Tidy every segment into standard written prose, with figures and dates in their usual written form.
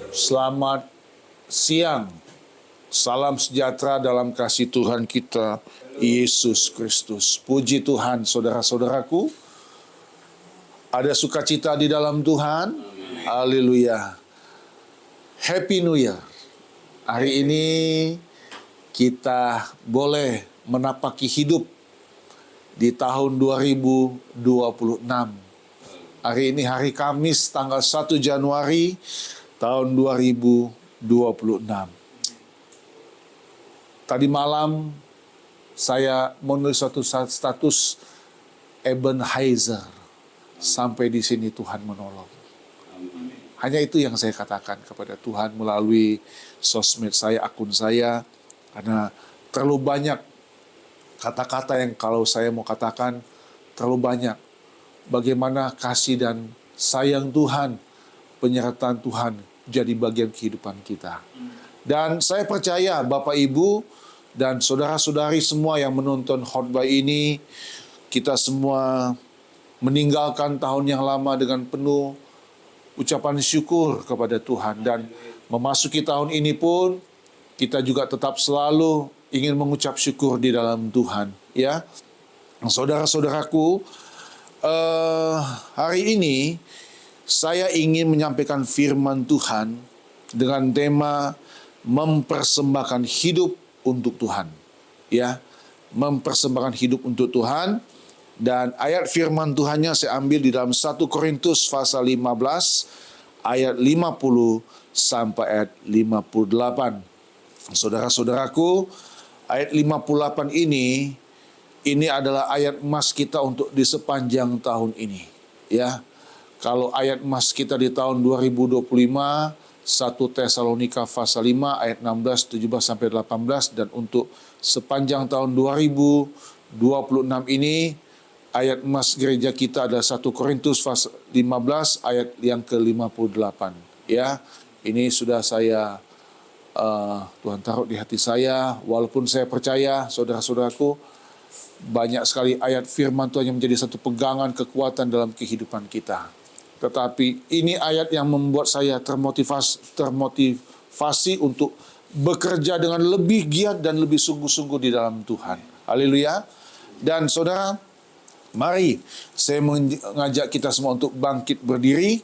Selamat siang. Salam sejahtera dalam kasih Tuhan kita, Yesus Kristus. Puji Tuhan, saudara-saudaraku. Ada sukacita di dalam Tuhan. Haleluya. Happy New Year. Hari ini kita boleh menapaki hidup di tahun 2026. Hari ini hari Kamis tanggal 1 Januari tahun 2026. Tadi malam saya menulis suatu status Ebenezer. Sampai di sini Tuhan menolong. Hanya itu yang saya katakan kepada Tuhan melalui sosmed saya, akun saya. Karena terlalu banyak kata-kata yang kalau saya mau katakan terlalu banyak. Bagaimana kasih dan sayang Tuhan, penyertaan Tuhan jadi bagian kehidupan kita. Dan saya percaya Bapak Ibu dan saudara-saudari semua yang menonton khotbah ini, kita semua meninggalkan tahun yang lama dengan penuh ucapan syukur kepada Tuhan. Dan memasuki tahun ini pun, kita juga tetap selalu ingin mengucap syukur di dalam Tuhan. Ya, saudara-saudaraku, hari ini saya ingin menyampaikan firman Tuhan dengan tema mempersembahkan hidup untuk Tuhan. Ya, mempersembahkan hidup untuk Tuhan. Dan ayat firman Tuhannya saya ambil di dalam 1 Korintus pasal 15 ayat 50 sampai ayat 58. Saudara-saudaraku, ayat 58 ini adalah ayat emas kita untuk di sepanjang tahun ini. Ya, kalau ayat emas kita di tahun 2025, 1 Tesalonika pasal 5 ayat 16, 17 sampai 18, dan untuk sepanjang tahun 2026 ini ayat emas gereja kita adalah 1 Korintus pasal 15 ayat yang ke-58. Ya, ini sudah saya Tuhan taruh di hati saya, walaupun saya percaya saudara-saudaraku banyak sekali ayat firman Tuhan yang menjadi satu pegangan kekuatan dalam kehidupan kita. Tetapi ini ayat yang membuat saya termotivasi untuk bekerja dengan lebih giat dan lebih sungguh-sungguh di dalam Tuhan. Haleluya. Dan saudara, mari saya mengajak kita semua untuk bangkit berdiri.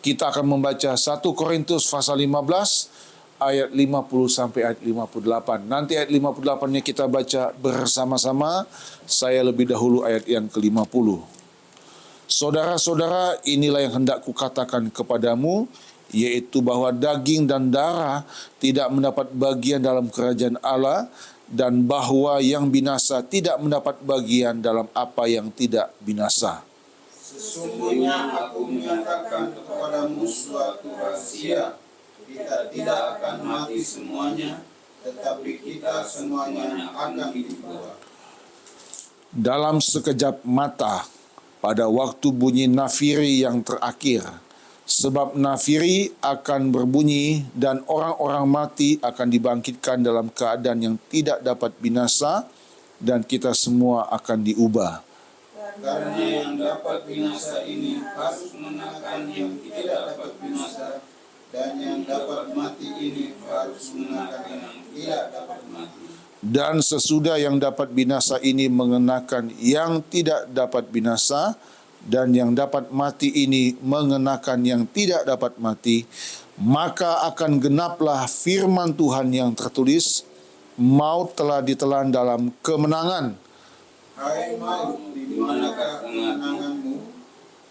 Kita akan membaca 1 Korintus pasal 15 ayat 50 sampai ayat 58. Nanti ayat 58-nya kita baca bersama-sama. Saya lebih dahulu ayat yang ke-50. Saudara-saudara, inilah yang hendak kukatakan kepadamu, yaitu bahwa daging dan darah tidak mendapat bagian dalam kerajaan Allah, dan bahwa yang binasa tidak mendapat bagian dalam apa yang tidak binasa. Sesungguhnya aku menyatakan kepadamu suatu rahasia. Kita tidak akan mati semuanya, tetapi kita semuanya akan diubah. Dalam sekejap mata, pada waktu bunyi nafiri yang terakhir, sebab nafiri akan berbunyi dan orang-orang mati akan dibangkitkan dalam keadaan yang tidak dapat binasa, dan kita semua akan diubah. Karena yang dapat binasa ini harus mengalahkan yang tidak dapat binasa, dan yang dapat mati ini harus mengalahkan yang tidak dapat mati. Dan sesudah yang dapat binasa ini mengenakan yang tidak dapat binasa, dan yang dapat mati ini mengenakan yang tidak dapat mati, maka akan genaplah firman Tuhan yang tertulis, maut telah ditelan dalam kemenangan. Hai maut, di manakah kemenanganmu?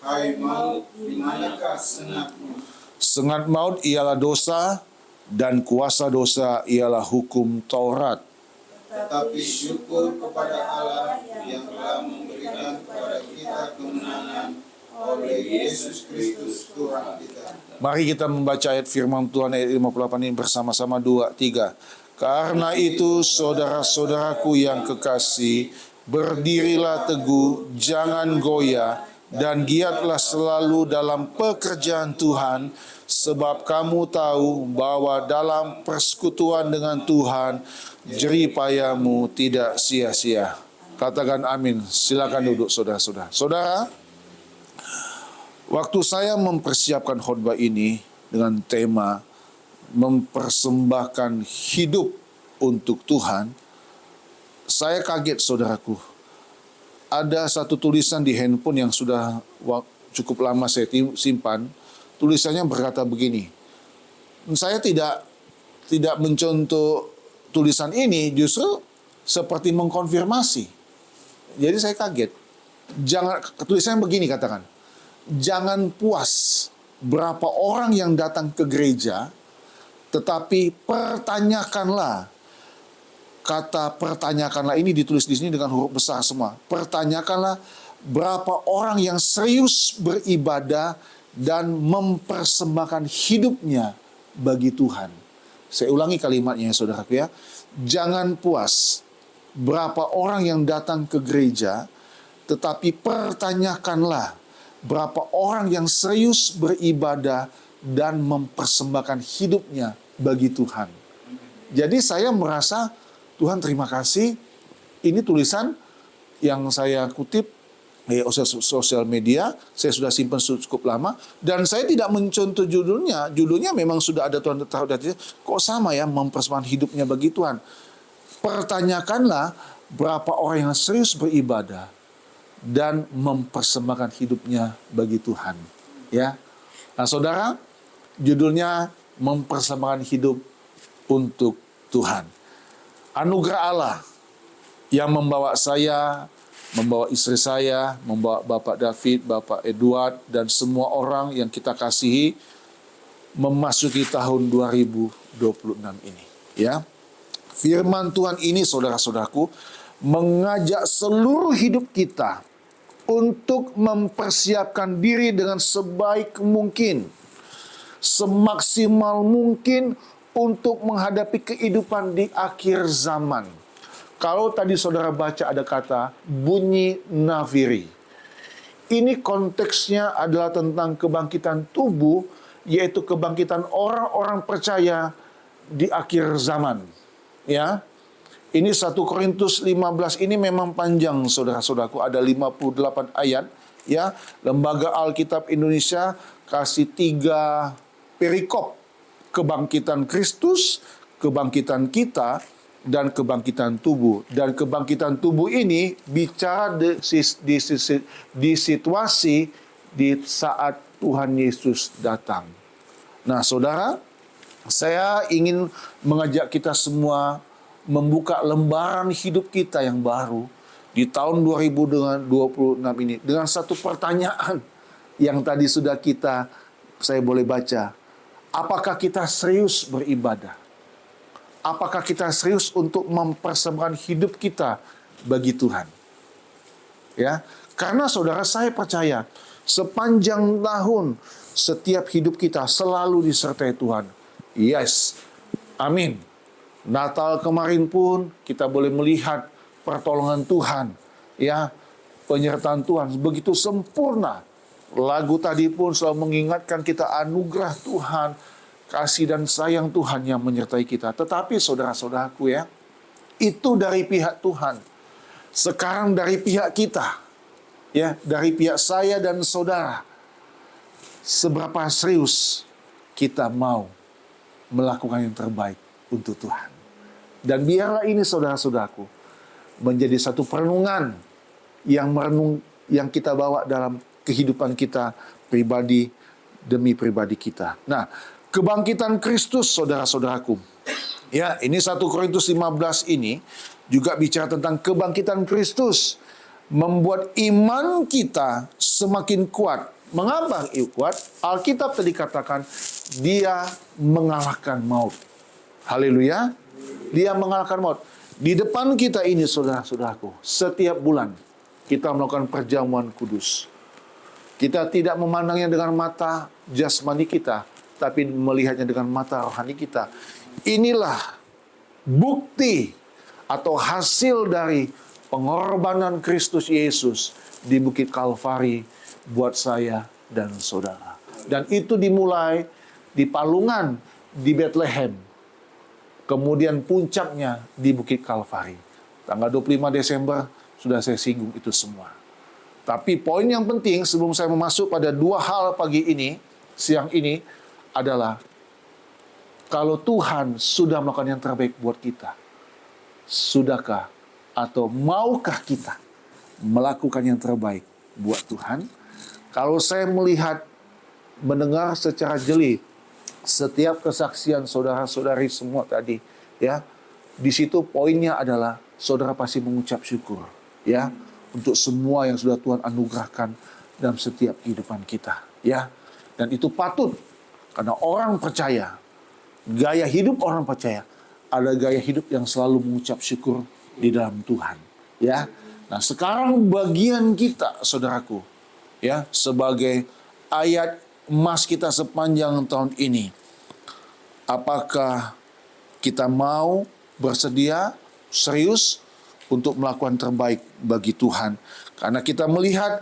Hai maut, di manakah sengatmu? Sengat maut ialah dosa, dan kuasa dosa ialah hukum Taurat. Tetapi syukur kepada Allah yang telah memberikan kepada kita kemenangan oleh Yesus Kristus Tuhan kita. Mari kita membaca ayat firman Tuhan ayat 58 ini bersama-sama, 2, 3. Karena itu saudara-saudaraku yang kekasih, berdirilah teguh, jangan goyah, dan giatlah selalu dalam pekerjaan Tuhan, sebab kamu tahu bahwa dalam persekutuan dengan Tuhan, jerih payahmu tidak sia-sia. Katakan amin. Silakan duduk saudara-saudara. Saudara, waktu saya mempersiapkan khotbah ini dengan tema mempersembahkan hidup untuk Tuhan, saya kaget saudaraku. Ada satu tulisan di handphone yang sudah cukup lama saya simpan. Tulisannya berkata begini. Saya tidak mencontoh tulisan ini, justru seperti mengkonfirmasi. Jadi saya kaget. Tulisannya begini katakan. Jangan puas berapa orang yang datang ke gereja, tetapi pertanyakanlah. Kata pertanyakanlah ini ditulis di sini dengan huruf besar semua. Pertanyakanlah berapa orang yang serius beribadah dan mempersembahkan hidupnya bagi Tuhan. Saya ulangi kalimatnya ya saudaraku ya. Jangan puas berapa orang yang datang ke gereja, tetapi pertanyakanlah berapa orang yang serius beribadah dan mempersembahkan hidupnya bagi Tuhan. Jadi saya merasa, Tuhan terima kasih, ini tulisan yang saya kutip sosial media, saya sudah simpan cukup lama, dan saya tidak mencontoh judulnya. Judulnya memang sudah ada Tuhan taruh di hatinya. Kok sama ya, mempersembahkan hidupnya bagi Tuhan. Pertanyakanlah berapa orang yang serius beribadah dan mempersembahkan hidupnya bagi Tuhan. Ya, nah saudara, judulnya mempersembahkan hidup untuk Tuhan. Anugerah Allah yang membawa saya, membawa istri saya, membawa Bapak David, Bapak Edward, dan semua orang yang kita kasihi memasuki tahun 2026 ini. Ya, firman Tuhan ini, saudara-saudaraku, mengajak seluruh hidup kita untuk mempersiapkan diri dengan sebaik mungkin, semaksimal mungkin untuk menghadapi kehidupan di akhir zaman. Kalau tadi saudara baca ada kata bunyi nafiri. Ini konteksnya adalah tentang kebangkitan tubuh, yaitu kebangkitan orang-orang percaya di akhir zaman. Ya. Ini 1 Korintus 15 ini memang panjang saudara-saudaraku, ada 58 ayat. Ya, Lembaga Alkitab Indonesia kasih 3 perikop. Kebangkitan Kristus, kebangkitan kita, dan kebangkitan tubuh. Dan kebangkitan tubuh ini bicara di situasi di saat Tuhan Yesus datang. Nah saudara, saya ingin mengajak kita semua membuka lembaran hidup kita yang baru di tahun 2026 ini dengan satu pertanyaan yang tadi sudah saya boleh baca. Apakah kita serius beribadah? Apakah kita serius untuk mempersembahkan hidup kita bagi Tuhan? Ya, karena saudara, saya percaya sepanjang tahun setiap hidup kita selalu disertai Tuhan. Yes, amin. Natal kemarin pun kita boleh melihat pertolongan Tuhan, ya, penyertaan Tuhan begitu sempurna. Lagu tadi pun selalu mengingatkan kita anugerah Tuhan, kasih dan sayang Tuhan yang menyertai kita. Tetapi saudara-saudaraku ya, itu dari pihak Tuhan. Sekarang dari pihak kita, ya, dari pihak saya dan saudara. Seberapa serius kita mau melakukan yang terbaik untuk Tuhan. Dan biarlah ini saudara-saudaraku menjadi satu perenungan yang kita bawa dalam kehidupan kita pribadi demi pribadi kita. Nah, kebangkitan Kristus saudara-saudaraku. Ya, ini 1 Korintus 15 ini juga bicara tentang kebangkitan Kristus. Membuat iman kita semakin kuat. Mengapa kuat? Alkitab tadi katakan, dia mengalahkan maut. Haleluya. Dia mengalahkan maut. Di depan kita ini saudara-saudaraku, setiap bulan kita melakukan perjamuan kudus. Kita tidak memandangnya dengan mata jasmani kita, tapi melihatnya dengan mata rohani kita. Inilah bukti atau hasil dari pengorbanan Kristus Yesus di Bukit Kalvari buat saya dan saudara. Dan itu dimulai di Palungan, di Bethlehem. Kemudian puncaknya di Bukit Kalvari. Tanggal 25 Desember sudah saya singgung itu semua. Tapi poin yang penting sebelum saya masuk pada 2 hal pagi ini, siang ini, adalah kalau Tuhan sudah melakukan yang terbaik buat kita, sudahkah atau maukah kita melakukan yang terbaik buat Tuhan? Kalau saya melihat, mendengar secara jeli setiap kesaksian saudara-saudari semua tadi, ya, di situ poinnya adalah saudara pasti mengucap syukur, ya, untuk semua yang sudah Tuhan anugerahkan dalam setiap kehidupan kita, ya. Dan itu patut, karena orang percaya, gaya hidup orang percaya adalah gaya hidup yang selalu mengucap syukur di dalam Tuhan, ya. Nah, sekarang bagian kita, saudaraku, ya, sebagai ayat emas kita sepanjang tahun ini, apakah kita mau bersedia serius untuk melakukan terbaik bagi Tuhan? Karena kita melihat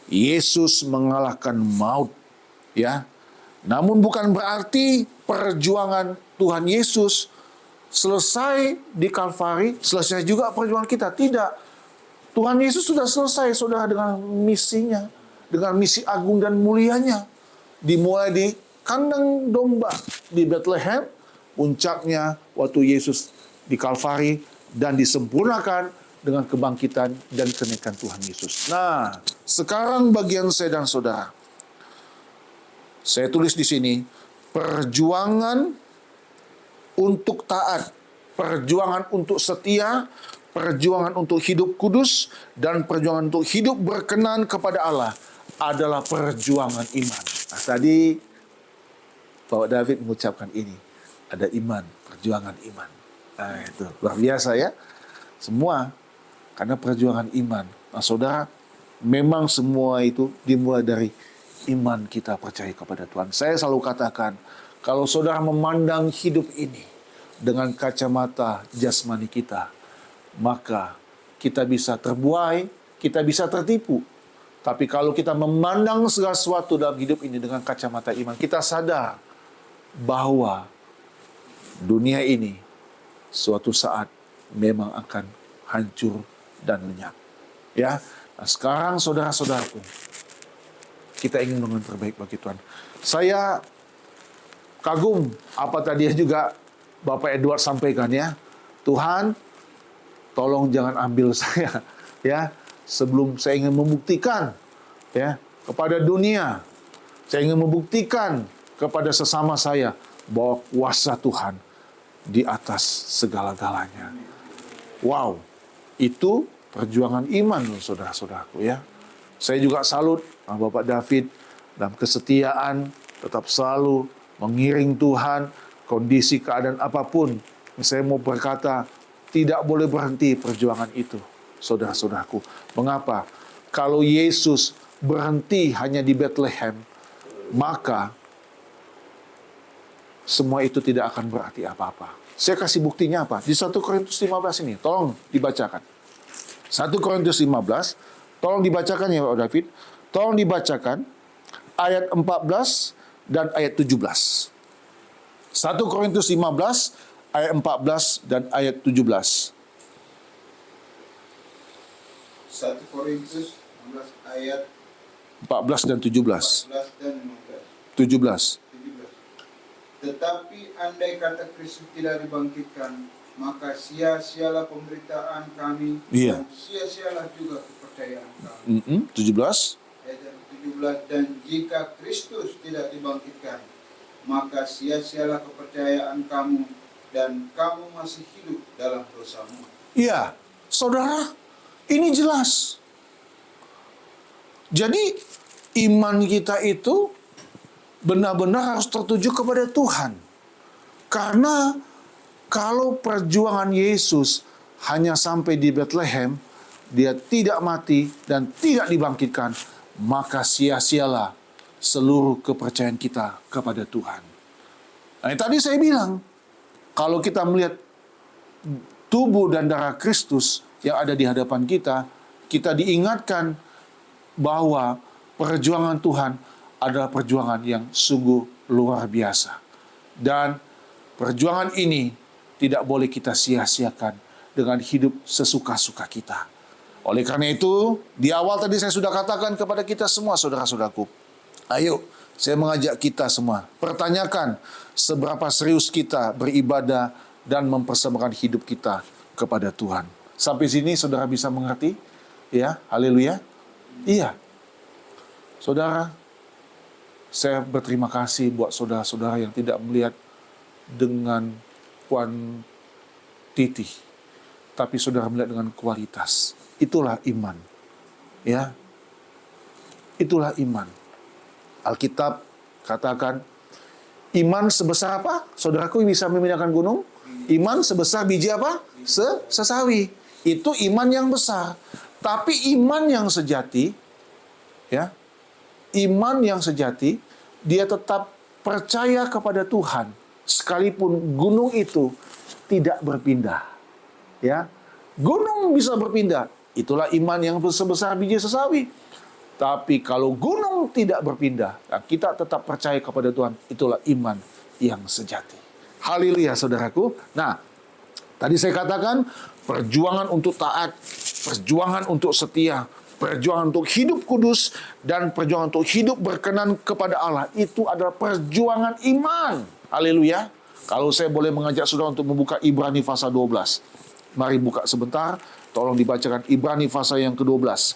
Yesus mengalahkan maut, ya. Namun bukan berarti perjuangan Tuhan Yesus selesai di Kalvari, selesai juga perjuangan kita. Tidak. Tuhan Yesus sudah selesai, saudara, dengan misinya, dengan misi agung dan mulianya. Dimulai di kandang domba di Bethlehem, puncaknya waktu Yesus di Kalvari, dan disempurnakan dengan kebangkitan dan kenaikan Tuhan Yesus. Nah, sekarang bagian saya dan saudara. Saya tulis di sini, perjuangan untuk taat, perjuangan untuk setia, perjuangan untuk hidup kudus, dan perjuangan untuk hidup berkenan kepada Allah adalah perjuangan iman. Nah, tadi Bapak David mengucapkan ini, ada iman, perjuangan iman. Nah, itu luar biasa, ya. Semua karena perjuangan iman. Nah, saudara, memang semua itu dimulai dari iman kita percaya kepada Tuhan. Saya selalu katakan, kalau saudara memandang hidup ini dengan kacamata jasmani kita, maka kita bisa terbuai, kita bisa tertipu. Tapi kalau kita memandang segala sesuatu dalam hidup ini dengan kacamata iman, kita sadar bahwa dunia ini suatu saat memang akan hancur dan lenyap. Ya, nah, sekarang saudara-saudaraku, kita ingin melakukan yang terbaik bagi Tuhan. Saya kagum apa tadi juga Bapak Edward sampaikan, ya. Tuhan, tolong jangan ambil saya, ya, sebelum saya ingin membuktikan, ya, kepada dunia. Saya ingin membuktikan kepada sesama saya bahwa kuasa Tuhan di atas segala-galanya. Wow, itu perjuangan iman loh, saudara-saudaraku, ya. Saya juga salut Bapak David dalam kesetiaan, tetap selalu mengiring Tuhan, kondisi keadaan apapun. Saya mau berkata, tidak boleh berhenti perjuangan itu, saudara-saudaraku. Mengapa? Kalau Yesus berhenti hanya di Bethlehem, maka semua itu tidak akan berarti apa-apa. Saya kasih buktinya apa? Di 1 Korintus 15 ini, tolong dibacakan. 1 Korintus 15, tolong dibacakan ya Pak David. Tolong dibacakan ayat 14 dan ayat 17. 1 Korintus 15, ayat 14 dan ayat 17. 1 Korintus 16 ayat 14 dan 17. 14 dan 17. 17. Tetapi andai kata Kristus tidak dibangkitkan, maka sia-sialah pemberitaan kami, Iya. dan sia-sialah juga kepercayaan kami. 17. Ayat 17, dan jika Kristus tidak dibangkitkan, maka sia-sialah kepercayaan kamu, dan kamu masih hidup dalam dosamu. Iya, saudara, ini jelas. Jadi, iman kita itu benar-benar harus tertuju kepada Tuhan. Karena kalau perjuangan Yesus hanya sampai di Bethlehem, dia tidak mati dan tidak dibangkitkan, maka sia-sialah seluruh kepercayaan kita kepada Tuhan. Nah, tadi saya bilang, kalau kita melihat tubuh dan darah Kristus yang ada di hadapan kita, kita diingatkan bahwa perjuangan Tuhan adalah perjuangan yang sungguh luar biasa. Dan perjuangan ini tidak boleh kita sia-siakan dengan hidup sesuka-suka kita. Oleh karena itu, di awal tadi saya sudah katakan kepada kita semua, saudara-saudaraku, ayo Saya mengajak kita semua, pertanyakan seberapa serius kita beribadah dan mempersembahkan hidup kita kepada Tuhan. Sampai sini saudara bisa mengerti? Ya, haleluya. Iya. Saudara, saya berterima kasih buat saudara-saudara yang tidak melihat dengan kuantiti, tapi saudara melihat dengan kualitas. Itulah iman. Ya. Itulah iman. Alkitab katakan, iman sebesar apa? Saudaraku bisa memindahkan gunung? Iman sebesar biji apa? Sesawi. Itu iman yang besar. Tapi iman yang sejati, ya, iman yang sejati, dia tetap percaya kepada Tuhan, sekalipun gunung itu tidak berpindah. Ya, gunung bisa berpindah. Itulah iman yang sebesar biji sesawi. Tapi kalau gunung tidak berpindah, kita tetap percaya kepada Tuhan. Itulah iman yang sejati. Haleluya, saudaraku. Nah, tadi saya katakan, perjuangan untuk taat, perjuangan untuk setia, perjuangan untuk hidup kudus, dan perjuangan untuk hidup berkenan kepada Allah. Itu adalah perjuangan iman. Haleluya. Kalau saya boleh mengajak saudara untuk membuka Ibrani pasal 12. Mari buka sebentar. Tolong dibacakan Ibrani pasal yang ke-12.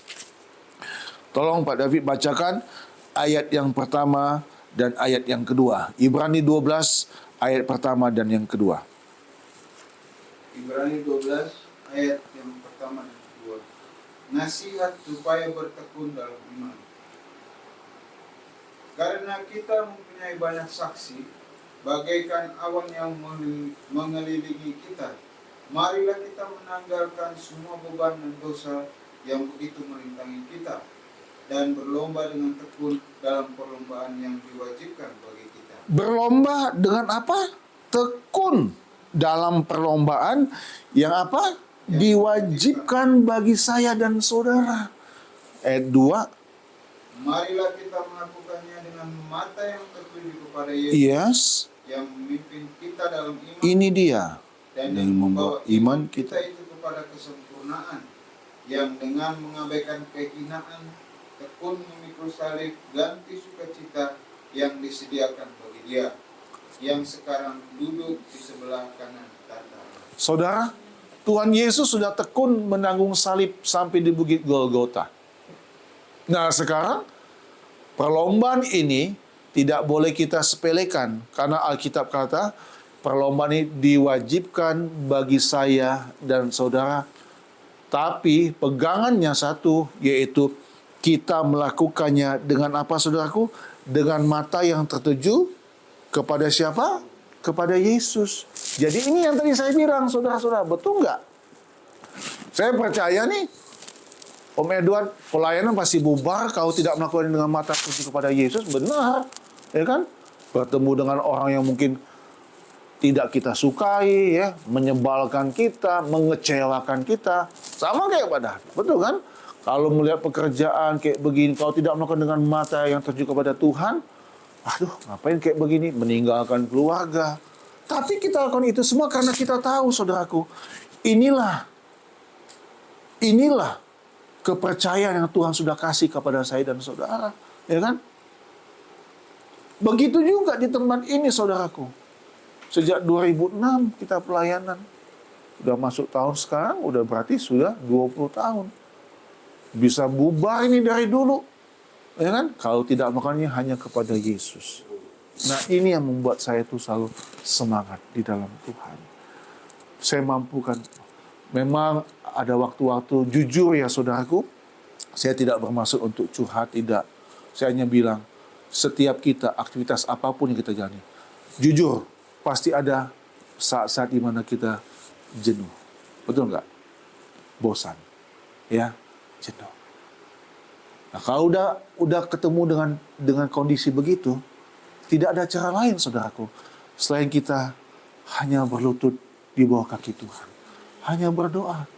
Tolong Pak David bacakan ayat yang pertama dan ayat yang kedua. Ibrani 12 ayat pertama dan yang kedua. Ibrani 12 ayat yang pertama dan kedua. Nasihat supaya bertekun dalam iman. Karena kita mempunyai banyak saksi, bagaikan awan yang mengelilingi kita. Marilah kita menanggalkan semua beban dan dosa yang begitu merintangi kita, dan berlomba dengan tekun dalam perlombaan yang diwajibkan bagi kita. Berlomba dengan apa? Tekun dalam perlombaan yang apa? Diwajibkan bagi saya dan saudara. Ayat 2. Marilah kita melakukannya dengan mata yang tertuju kepada Yesus, Yes. yang memimpin kita dalam iman. Ini dia. Dan yang yang membawa membawa iman kita itu kepada kesempurnaan, yang dengan mengabaikan kehinaan, tekun memikul salib, ganti sukacita yang disediakan bagi Dia, yang sekarang duduk di sebelah kanan tata. Saudara, Tuhan Yesus sudah tekun menanggung salib sampai di Bukit Golgota. Nah, sekarang perlombaan ini tidak boleh kita sepelekan, karena Alkitab kata perlombaan ini diwajibkan bagi saya dan saudara. Tapi pegangannya satu, yaitu kita melakukannya dengan apa, saudaraku? Dengan mata yang tertuju kepada siapa? Kepada Yesus. Jadi ini yang tadi saya bilang, saudara-saudara, betul nggak? Saya percaya nih, Om Edward, pelayanan pasti bubar kalau tidak melakukan dengan mata tertuju kepada Yesus. Benar, ya kan? Bertemu dengan orang yang mungkin tidak kita sukai, ya, menyebalkan kita, mengecewakan kita, sama kayak pada, betul kan? Kalau melihat pekerjaan kayak begini, kalau tidak melakukan dengan mata yang tertuju kepada Tuhan, aduh, ngapain kayak begini? Meninggalkan keluarga. Tapi kita lakukan itu semua karena kita tahu, saudaraku, inilah kepercayaan yang Tuhan sudah kasih kepada saya dan saudara, ya kan? Begitu juga di tempat ini, saudaraku. Sejak 2006 kita pelayanan. Sudah masuk tahun sekarang, udah berarti sudah 20 tahun. Bisa bubar ini dari dulu. Ya kan? Kalau tidak makanya hanya kepada Yesus. Nah, ini yang membuat saya tuh selalu semangat di dalam Tuhan. Saya mampukan. Memang ada waktu-waktu, jujur ya saudaraku, saya tidak bermaksud untuk curhat, tidak. Saya hanya bilang, setiap kita, aktivitas apapun yang kita jalani, jujur, pasti ada saat-saat di mana kita jenuh. Betul nggak? Bosan. Ya, jenuh. Nah, kalau udah ketemu dengan kondisi begitu, tidak ada cara lain, saudaraku, selain kita hanya berlutut di bawah kaki Tuhan. Hanya berdoa.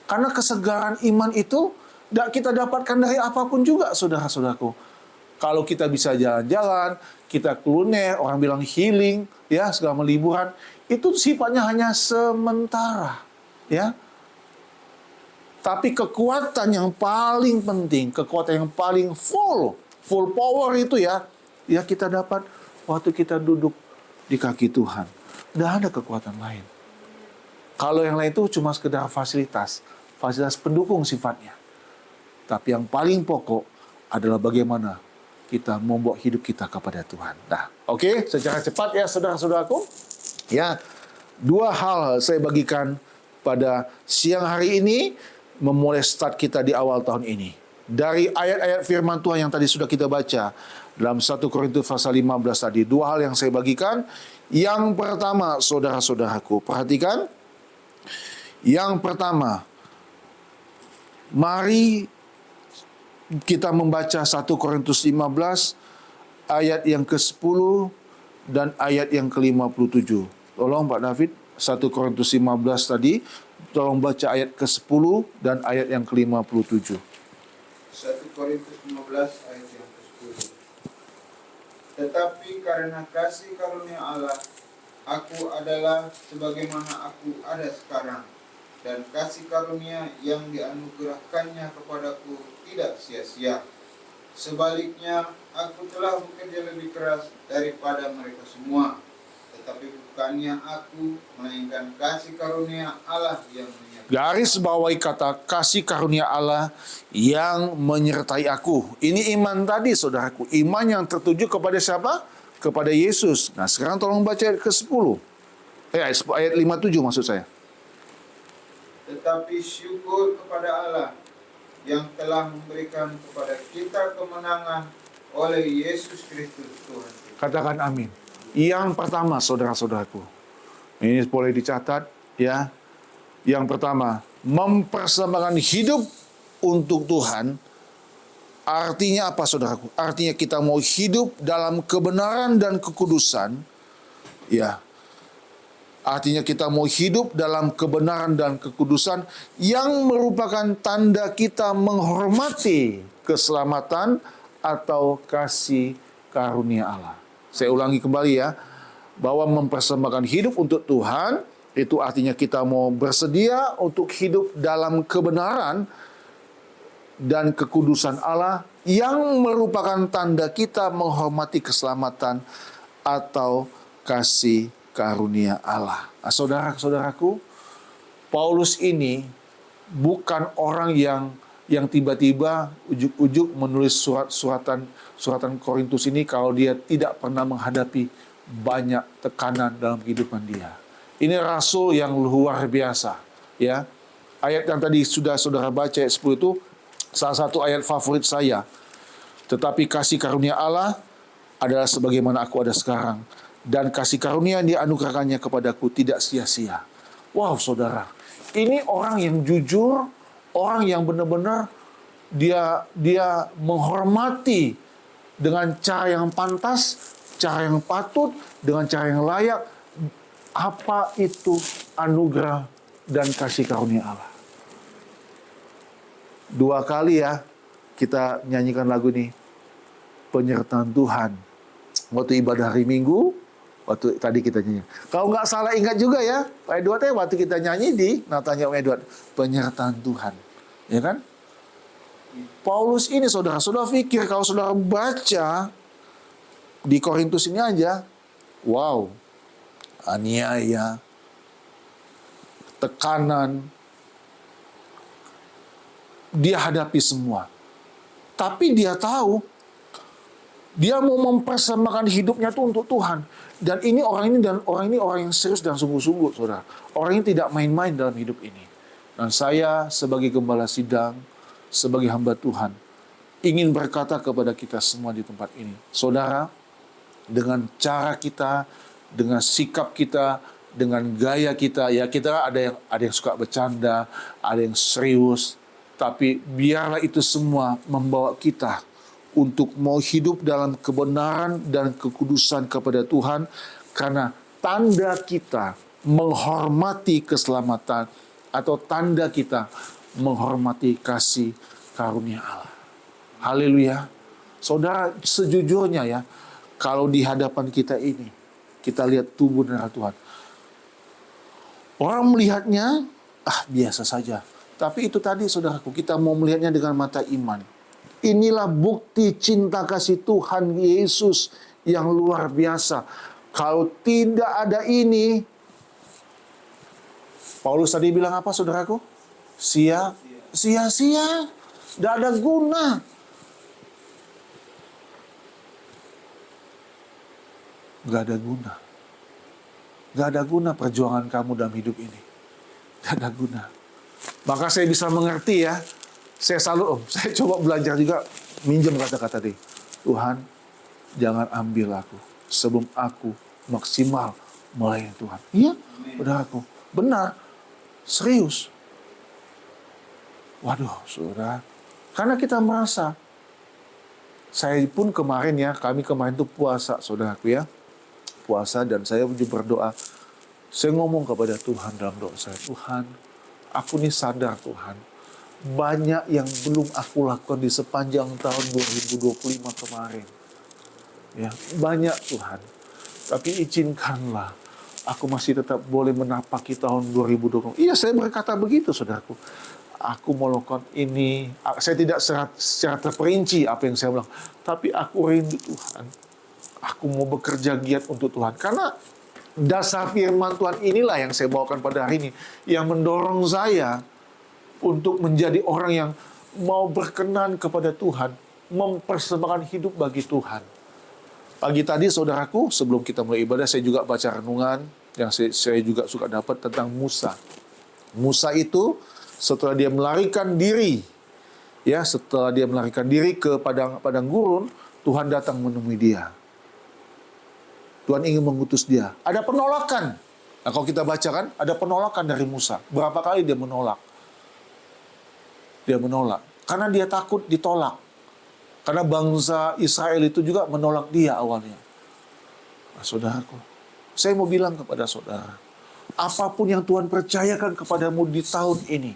Karena kesegaran iman itu tidak kita dapatkan dari apapun juga, saudara-saudaraku. Kalau kita bisa jalan-jalan, kita kuliner, orang bilang healing, ya, segala liburan, itu sifatnya hanya sementara, ya. Tapi kekuatan yang paling penting, kekuatan yang paling full power itu ya, ya kita dapat waktu kita duduk di kaki Tuhan. Tidak ada kekuatan lain. Kalau yang lain itu cuma sekedar fasilitas pendukung sifatnya. Tapi yang paling pokok adalah bagaimana kita membawa hidup kita kepada Tuhan. Nah, oke, secara cepat ya saudara-saudaraku. Ya, 2 hal saya bagikan pada siang hari ini memulai start kita di awal tahun ini. Dari ayat-ayat firman Tuhan yang tadi sudah kita baca dalam 1 Korintus pasal 15 tadi, 2 hal yang saya bagikan. Yang pertama, saudara-saudaraku, perhatikan. Yang pertama, mari kita membaca 1 Korintus 15 ayat yang ke-10 dan ayat yang ke-57. Tolong Pak David, 1 Korintus 15 tadi, tolong baca ayat ke-10 dan ayat yang ke-57. 1 Korintus 15 ayat yang ke-10. Tetapi karena kasih karunia Allah, aku adalah sebagaimana aku ada sekarang, dan kasih karunia yang dianugerahkannya kepadaku tidak sia-sia. Sebaliknya, aku telah bekerja lebih keras daripada mereka semua. Tetapi bukannya aku, melainkan kasih karunia Allah yang menyertai. Garis bawahi kata kasih karunia Allah yang menyertai aku. Ini iman tadi, saudaraku. Iman yang tertuju kepada siapa? Kepada Yesus. Nah, sekarang tolong baca ayat ke-10. Ayat 57 maksud saya. Tetapi syukur kepada Allah yang telah memberikan kepada kita kemenangan oleh Yesus Kristus Tuhan kita. Katakan amin. Yang pertama, saudara-saudaraku. Ini boleh dicatat, ya. Yang pertama, mempersembahkan hidup untuk Tuhan. Artinya apa, saudaraku? Artinya kita mau hidup dalam kebenaran dan kekudusan. Ya. Artinya kita mau hidup dalam kebenaran dan kekudusan yang merupakan tanda kita menghormati keselamatan atau kasih karunia Allah. Saya ulangi kembali ya, bahwa mempersembahkan hidup untuk Tuhan, itu artinya kita mau bersedia untuk hidup dalam kebenaran dan kekudusan Allah yang merupakan tanda kita menghormati keselamatan atau kasih karunia Allah. Nah, saudara-saudaraku, Paulus ini bukan orang yang tiba-tiba ujuk-ujuk menulis suratan Korintus ini kalau dia tidak pernah menghadapi banyak tekanan dalam kehidupan dia. Ini rasul yang luar biasa, ya. Ayat yang tadi sudah saudara baca ayat 10 itu salah satu ayat favorit saya. Tetapi kasih karunia Allah adalah sebagaimana aku ada sekarang, dan kasih karunia yang dianugerahkannya kepadaku tidak sia-sia. Wow, saudara. Ini orang yang jujur, orang yang benar-benar dia menghormati dengan cara yang pantas, cara yang patut, dengan cara yang layak. Apa itu anugerah dan kasih karunia Allah? 2 kali ya kita nyanyikan lagu ini, penyertaan Tuhan. Waktu ibadah hari Minggu, waktu tadi kita nyanyi. Kalau nggak salah ingat juga ya, Pak Edward ya, waktu kita nyanyi di Natanya Om Edward, penyertaan Tuhan. Ya kan? Paulus ini saudara pikir kalau saudara baca di Korintus ini aja, wow, aniaya, tekanan, dia hadapi semua. Tapi dia tahu, dia mau mempersembahkan hidupnya itu untuk Tuhan. Dan orang yang serius dan sungguh-sungguh, saudara. Orang ini tidak main-main dalam hidup ini. Dan saya sebagai gembala sidang, sebagai hamba Tuhan, ingin berkata kepada kita semua di tempat ini, saudara, dengan cara kita, dengan sikap kita, dengan gaya kita, ya kita ada yang suka bercanda, ada yang serius, tapi biarlah itu semua membawa kita untuk mau hidup dalam kebenaran dan kekudusan kepada Tuhan, karena tanda kita menghormati keselamatan atau tanda kita menghormati kasih karunia Allah. Haleluya. Saudara, sejujurnya ya, kalau di hadapan kita ini, kita lihat tubuh darah Tuhan, orang melihatnya biasa saja. Tapi itu tadi saudaraku, kita mau melihatnya dengan mata iman. Inilah bukti cinta kasih Tuhan Yesus yang luar biasa. Kalau tidak ada ini, Paulus tadi bilang apa, saudaraku? Sia-sia. Tidak ada guna. Gak ada guna. Gak ada guna perjuangan kamu dalam hidup ini. Gak ada guna. Maka saya bisa mengerti ya. Saya selalu, saya coba belajar juga minjem kata-kata tadi. Tuhan, jangan ambil aku sebelum aku maksimal melayani Tuhan. Iya, saudaraku. Benar. Serius. Waduh, saudara. Karena kita merasa, saya pun kemarin ya, kami kemarin itu puasa, saudaraku ya. Puasa dan saya juga berdoa. Saya ngomong kepada Tuhan dalam doa saya, Tuhan, aku ini sadar Tuhan, banyak yang belum aku lakukan di sepanjang tahun 2025 kemarin. Ya, banyak Tuhan. Tapi izinkanlah aku masih tetap boleh menapaki tahun 2020. Iya, saya berkata begitu, saudaraku. Aku mau lakukan ini. Saya tidak secara terperinci apa yang saya bilang. Tapi aku rindu Tuhan. Aku mau bekerja giat untuk Tuhan. Karena dasar firman Tuhan inilah yang saya bawakan pada hari ini. Yang mendorong saya untuk menjadi orang yang mau berkenan kepada Tuhan. Mempersembahkan hidup bagi Tuhan. Pagi tadi, saudaraku, sebelum kita mulai ibadah, saya juga baca renungan. Yang saya juga suka dapat tentang Musa. Musa itu setelah dia melarikan diri. Ya, setelah dia melarikan diri ke padang gurun, Tuhan datang menemui dia. Tuhan ingin mengutus dia. Ada penolakan. Nah, kalau kita baca kan, ada penolakan dari Musa. Berapa kali dia menolak? Dia menolak. Karena dia takut ditolak. Karena bangsa Israel itu juga menolak dia awalnya. Nah, saudaraku, saya mau bilang kepada saudara, apapun yang Tuhan percayakan kepadamu di tahun ini,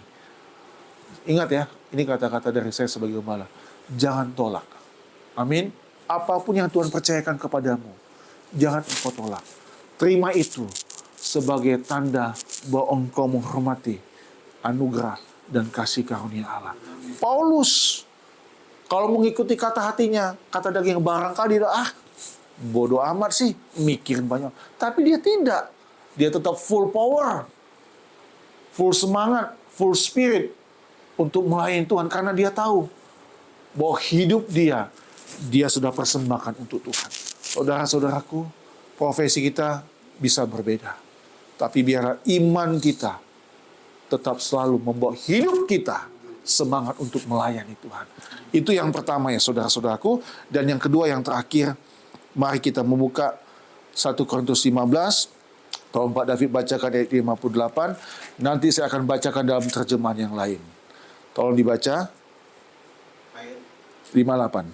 ingat ya, ini kata-kata dari saya sebagai gembala, jangan tolak. Amin. Apapun yang Tuhan percayakan kepadamu, jangan engkau tolak. Terima itu sebagai tanda bahwa engkau menghormati anugerah dan kasih karunia Allah. Paulus, kalau mengikuti kata hatinya, kata daging, barangkali bodoh amat sih, mikirin banyak. Tapi dia tidak. Dia tetap full power, full semangat, full spirit untuk melayani Tuhan. Karena dia tahu bahwa hidup dia sudah persembahkan untuk Tuhan. Saudara-saudaraku, profesi kita bisa berbeda. Tapi biarlah iman kita tetap selalu membawa hidup kita semangat untuk melayani Tuhan. Itu yang pertama ya, saudara-saudaraku. Dan yang kedua, yang terakhir, mari kita membuka 1 Korintus 15. Tolong Pak David bacakan ayat 58. Nanti saya akan bacakan dalam terjemahan yang lain. Tolong dibaca. Ayat 58.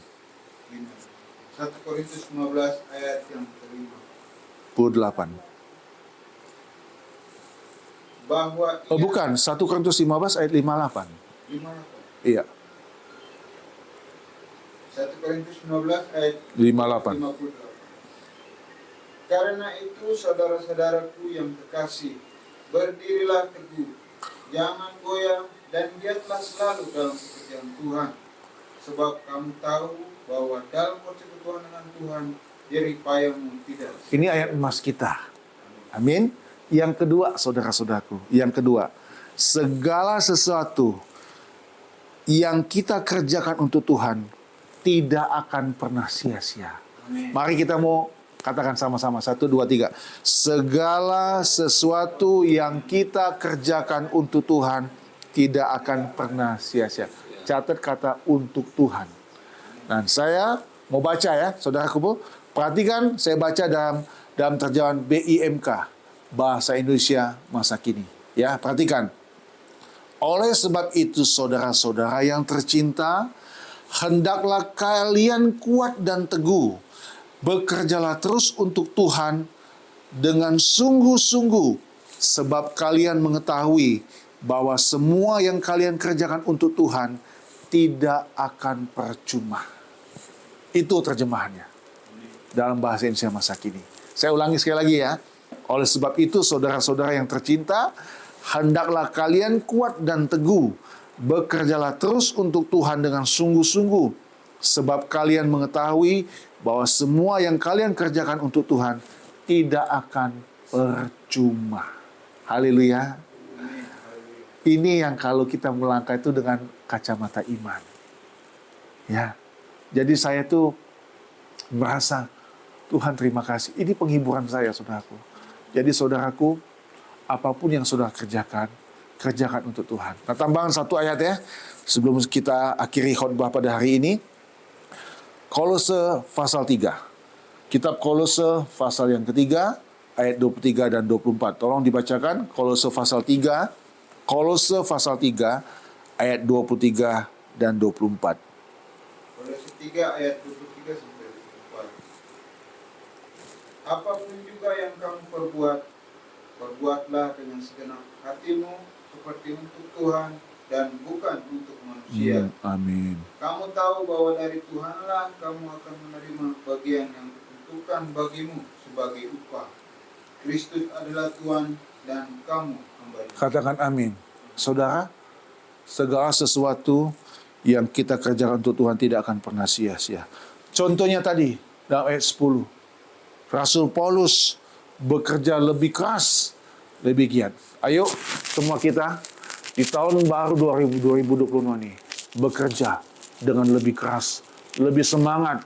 1 Korintus 15 ayat yang kelima. 58. Bahwa Oh, bukan, 1 Korintus 15 ayat 58. 58. Iya, 1 Korintus 15 ayat 58. 58. Karena itu saudara-saudaraku yang terkasih, berdirilah teguh, jangan goyah, dan giatlah selalu dalam pekerjaan Tuhan. Sebab kamu tahu bahwa dalam persekutuan dengan Tuhan, jerih payahmu tidak. Ini ayat emas kita. Amin. Yang kedua, saudara-saudaraku, yang kedua, segala sesuatu yang kita kerjakan untuk Tuhan tidak akan pernah sia-sia. Amin. Mari kita mau katakan sama-sama. 1, 2, 3. Segala sesuatu yang kita kerjakan untuk Tuhan tidak akan pernah sia-sia. Catat kata untuk Tuhan. Dan saya mau baca ya, saudaraku. Perhatikan, saya baca dalam terjemahan BIMK, Bahasa Indonesia Masa Kini. Ya, perhatikan. Oleh sebab itu, saudara-saudara yang tercinta, hendaklah kalian kuat dan teguh. Bekerjalah terus untuk Tuhan dengan sungguh-sungguh, sebab kalian mengetahui bahwa semua yang kalian kerjakan untuk Tuhan tidak akan percuma. Itu terjemahannya dalam Bahasa Indonesia Masa Kini. Saya ulangi sekali lagi ya. Oleh sebab itu, saudara-saudara yang tercinta, hendaklah kalian kuat dan teguh. Bekerjalah terus untuk Tuhan dengan sungguh-sungguh, sebab kalian mengetahui bahwa semua yang kalian kerjakan untuk Tuhan tidak akan percuma. Haleluya. Ini yang kalau kita melangkah itu dengan kacamata iman. Ya. Jadi saya tuh merasa, Tuhan terima kasih. Ini penghiburan saya, saudaraku. Jadi saudaraku, apapun yang saudara kerjakan, kerjakan untuk Tuhan. Nah, tambahan satu ayat ya, sebelum kita akhiri khotbah pada hari ini. Kolose pasal 3. Kitab Kolose pasal yang ketiga, ayat 23 dan 24. Tolong dibacakan, Kolose pasal 3. Kolose pasal 3, ayat 23 dan 24. Kolose 3 ayat 23 sampai 24. Apapun juga yang kamu perbuat, perbuatlah dengan segenap hatimu seperti untuk Tuhan dan bukan untuk manusia. Amin. Kamu tahu bahwa dari Tuhanlah kamu akan menerima bagian yang ditentukan bagimu sebagai upah. Kristus adalah Tuhan dan kamu hamba-Nya. Katakan amin. Saudara, segala sesuatu yang kita kerjakan untuk Tuhan tidak akan pernah sia-sia. Contohnya tadi, dalam ayat 10. Rasul Paulus bekerja lebih keras, lebih giat. Ayo, semua kita di tahun baru 2022 ini bekerja dengan lebih keras, lebih semangat.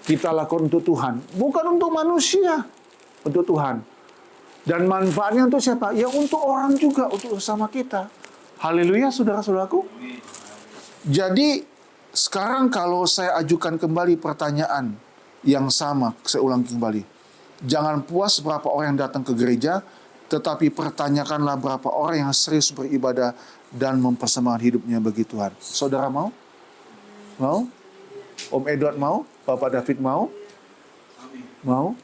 Kita lakukan untuk Tuhan, bukan untuk manusia, untuk Tuhan. Dan manfaatnya untuk siapa? Ya untuk orang juga, untuk sesama kita. Haleluya, saudara-saudaraku. Jadi, sekarang kalau saya ajukan kembali pertanyaan yang sama, saya ulang kembali. Jangan puas berapa orang yang datang ke gereja, tetapi pertanyakanlah berapa orang yang serius beribadah dan mempersembahkan hidupnya bagi Tuhan. Saudara mau? Mau? Om Edward mau? Bapak David mau? Mau?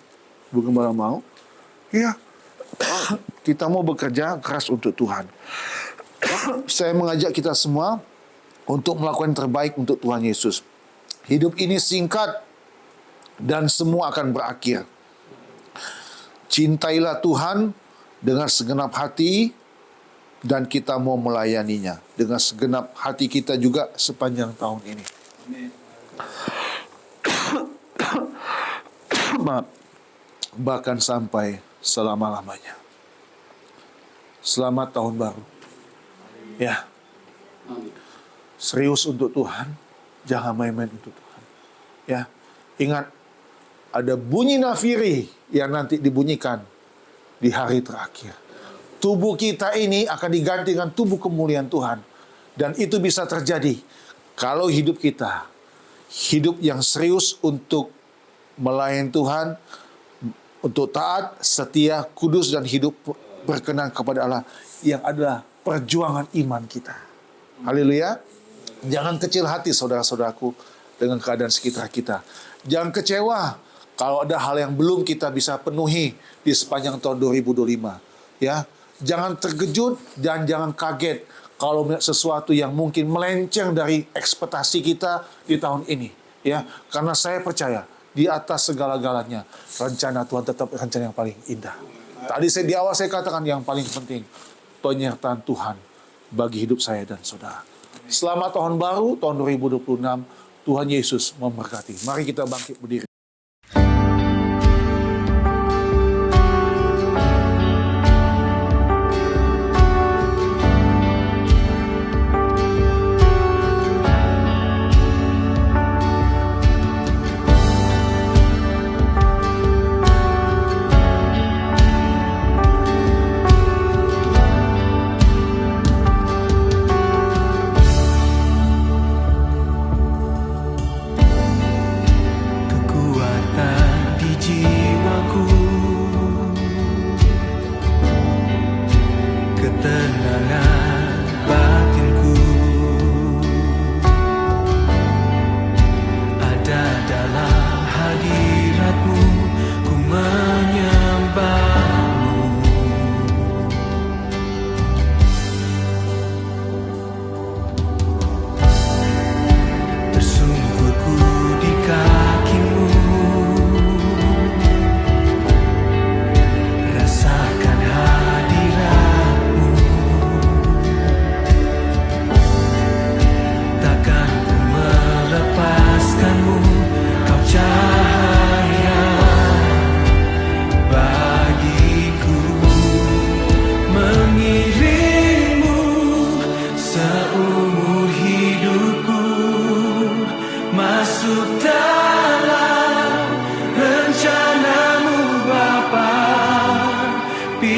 Bu Gembala mau? Iya. Kita mau bekerja keras untuk Tuhan. Saya mengajak kita semua untuk melakukan yang terbaik untuk Tuhan Yesus. Hidup ini singkat dan semua akan berakhir. Cintailah Tuhan dengan segenap hati dan kita mau melayaninya dengan segenap hati kita juga sepanjang tahun ini. Bahkan sampai selama-lamanya. Selamat tahun baru. Ya. Serius untuk Tuhan, jangan main-main untuk Tuhan. Ya. Ingat, ada bunyi nafiri yang nanti dibunyikan di hari terakhir. Tubuh kita ini akan diganti dengan tubuh kemuliaan Tuhan. Dan itu bisa terjadi kalau hidup kita, hidup yang serius untuk melayani Tuhan, untuk taat, setia, kudus, dan hidup berkenan kepada Allah, yang adalah perjuangan iman kita. Haleluya. Jangan kecil hati, saudara-saudaraku, dengan keadaan sekitar kita. Jangan kecewa kalau ada hal yang belum kita bisa penuhi di sepanjang tahun 2025. Ya, jangan terkejut dan jangan kaget kalau melihat sesuatu yang mungkin melenceng dari ekspektasi kita di tahun ini. Ya, karena saya percaya di atas segala-galanya rencana Tuhan tetap rencana yang paling indah. Tadi di awal saya katakan yang paling penting penyertaan Tuhan bagi hidup saya dan saudara. Selamat tahun baru tahun 2026. Tuhan Yesus memberkati. Mari kita bangkit berdiri.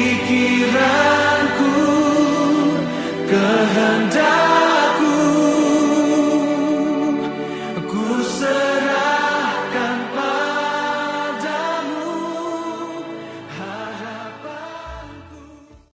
pikiranku, kehendak